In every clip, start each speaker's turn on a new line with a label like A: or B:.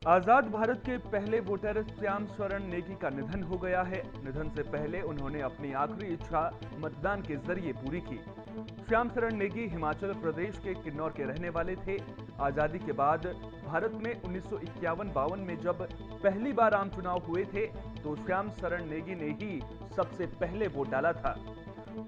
A: आजाद भारत के पहले वोटर श्याम शरण नेगी का निधन हो गया है। निधन से पहले उन्होंने अपनी आखिरी इच्छा मतदान के जरिए पूरी की। श्याम शरण नेगी हिमाचल प्रदेश के किन्नौर के रहने वाले थे। आजादी के बाद भारत में 1951-52 में जब पहली बार आम चुनाव हुए थे तो श्याम शरण नेगी ने ही सबसे पहले वोट डाला था।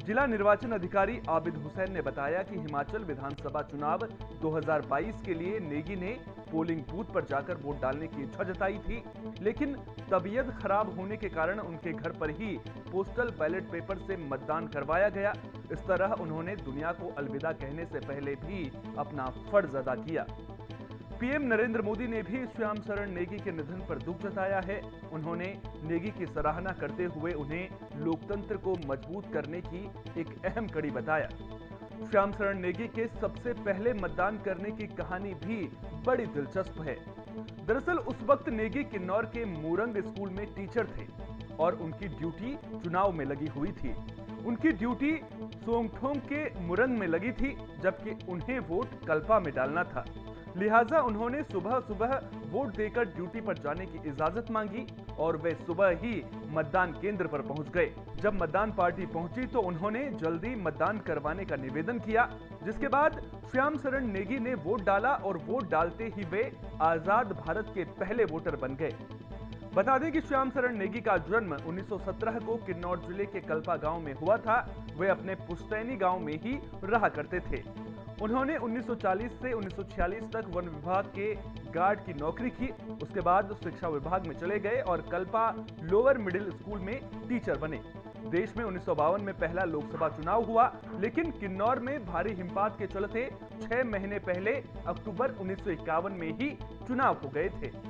A: जिला निर्वाचन अधिकारी आबिद हुसैन ने बताया कि हिमाचल विधानसभा चुनाव 2022 के लिए नेगी ने पोलिंग बूथ पर जाकर वोट डालने की इच्छा जताई थी, लेकिन तबीयत खराब होने के कारण उनके घर पर ही पोस्टल बैलेट पेपर से मतदान करवाया गया। इस तरह उन्होंने दुनिया को अलविदा कहने से पहले भी अपना फर्ज अदा किया। पीएम नरेंद्र मोदी ने भी श्याम शरण नेगी के निधन पर दुख जताया है। उन्होंने नेगी की सराहना करते हुए उन्हें लोकतंत्र को मजबूत करने की एक अहम कड़ी बताया। श्याम शरण नेगी के सबसे पहले मतदान करने की कहानी भी बड़ी दिलचस्प है। दरअसल उस वक्त नेगी किन्नौर के मूरंग स्कूल में टीचर थे और उनकी ड्यूटी चुनाव में लगी हुई थी। उनकी ड्यूटी सोंगठोंग के मूरंग में लगी थी, जबकि उन्हें वोट कल्पा में डालना था। लिहाजा उन्होंने सुबह सुबह वोट देकर ड्यूटी पर जाने की इजाजत मांगी और वे सुबह ही मतदान केंद्र पर पहुंच गए। जब मतदान पार्टी पहुंची तो उन्होंने जल्दी मतदान करवाने का निवेदन किया, जिसके बाद श्याम शरण नेगी ने वोट डाला और वोट डालते ही वे आजाद भारत के पहले वोटर बन गए। बता दें कि श्याम शरण नेगी का जन्म 1917 को किन्नौर जिले के कल्पा गांव में हुआ था। वे अपने पुश्तैनी गांव में ही रहा करते थे। उन्होंने 1940 से 1946 तक वन विभाग के गार्ड की नौकरी की। उसके बाद शिक्षा विभाग में चले गए और कल्पा लोअर मिडिल स्कूल में टीचर बने। देश में 1952 में पहला लोकसभा चुनाव हुआ, लेकिन किन्नौर में भारी हिमपात के चलते 6 महीने पहले अक्टूबर 1951 में ही चुनाव हो गए थे।